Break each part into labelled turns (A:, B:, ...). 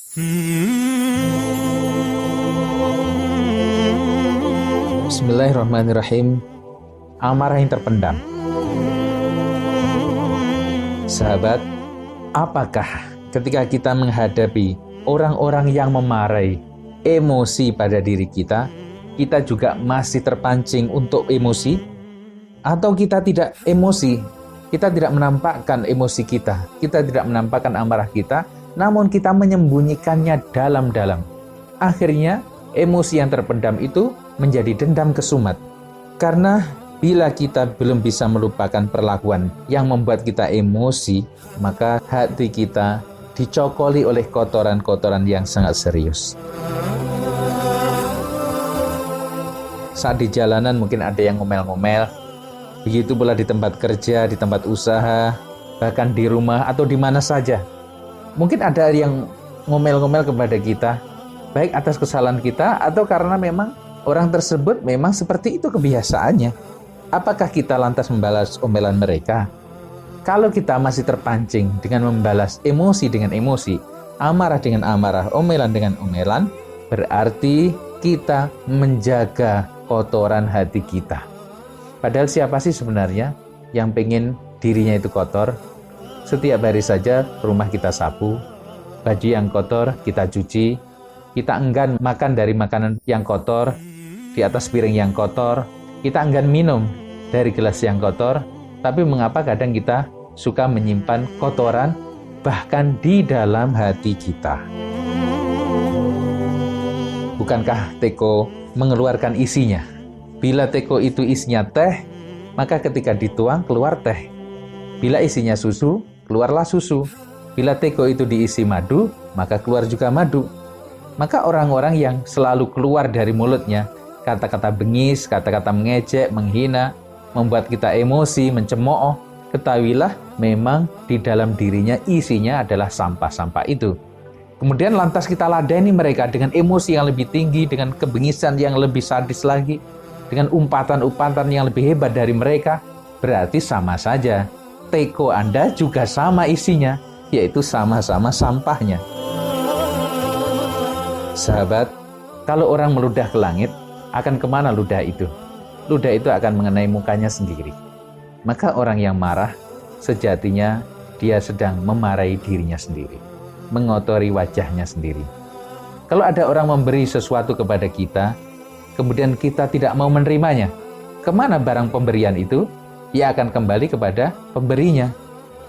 A: Bismillahirrahmanirrahim. Amarah yang terpendam. Sahabat, apakah ketika kita menghadapi orang-orang yang memarahi emosi pada diri kita, kita juga masih terpancing untuk emosi? Atau kita tidak emosi, kita tidak menampakkan emosi kita tidak menampakkan amarah kita, namun kita menyembunyikannya dalam-dalam. Akhirnya, emosi yang terpendam itu menjadi dendam kesumat. Karena bila kita belum bisa melupakan perlakuan yang membuat kita emosi, maka hati kita dicokoli oleh kotoran-kotoran yang sangat serius. Saat di jalanan mungkin ada yang ngomel-ngomel, begitu pula di tempat kerja, di tempat usaha, bahkan di rumah atau di mana saja. Mungkin ada yang ngomel-ngomel kepada kita, baik atas kesalahan kita atau karena memang orang tersebut memang seperti itu kebiasaannya. Apakah kita lantas membalas omelan mereka? Kalau kita masih terpancing dengan membalas emosi dengan emosi, amarah dengan amarah, omelan dengan omelan, berarti kita menjaga kotoran hati kita. Padahal siapa sih sebenarnya yang pengen dirinya itu kotor? Setiap hari saja rumah kita sapu, baju yang kotor kita cuci, kita enggan makan dari makanan yang kotor, di atas piring yang kotor, kita enggan minum dari gelas yang kotor, tapi mengapa kadang kita suka menyimpan kotoran bahkan di dalam hati kita? Bukankah teko mengeluarkan isinya? Bila teko itu isinya teh, maka ketika dituang keluar teh. Bila isinya susu, keluarlah susu. Bila teko itu diisi madu, maka keluar juga madu. Maka orang-orang yang selalu keluar dari mulutnya kata-kata bengis, kata-kata mengejek, menghina, membuat kita emosi, mencemooh, ketahuilah memang di dalam dirinya isinya adalah sampah-sampah itu. Kemudian lantas kita ladeni mereka dengan emosi yang lebih tinggi, dengan kebengisan yang lebih sadis lagi, dengan umpatan-umpatan yang lebih hebat dari mereka, berarti sama saja. Teko Anda juga sama isinya, yaitu sama-sama sampahnya. Sahabat, kalau orang meludah ke langit, akan kemana ludah itu? Ludah itu akan mengenai mukanya sendiri. Maka orang yang marah, sejatinya dia sedang memarahi dirinya sendiri, mengotori wajahnya sendiri. Kalau ada orang memberi sesuatu kepada kita, kemudian kita tidak mau menerimanya, kemana barang pemberian itu? Ia akan kembali kepada pemberinya.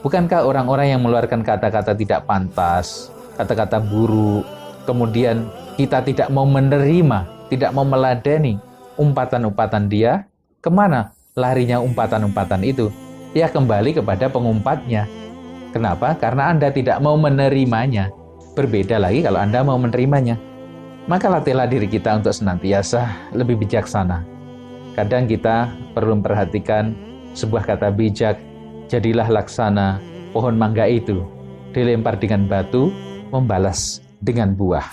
A: Bukankah orang-orang yang mengeluarkan kata-kata tidak pantas, kata-kata buruk, kemudian kita tidak mau menerima, tidak mau meladeni umpatan-umpatan dia, kemana larinya umpatan-umpatan itu? Ia kembali kepada pengumpatnya. Kenapa? Karena Anda tidak mau menerimanya. Berbeda lagi kalau Anda mau menerimanya. Maka latihlah diri kita untuk senantiasa lebih bijaksana. Kadang kita perlu memperhatikan sebuah kata bijak, jadilah laksana pohon mangga itu, dilempar dengan batu, membalas dengan buah.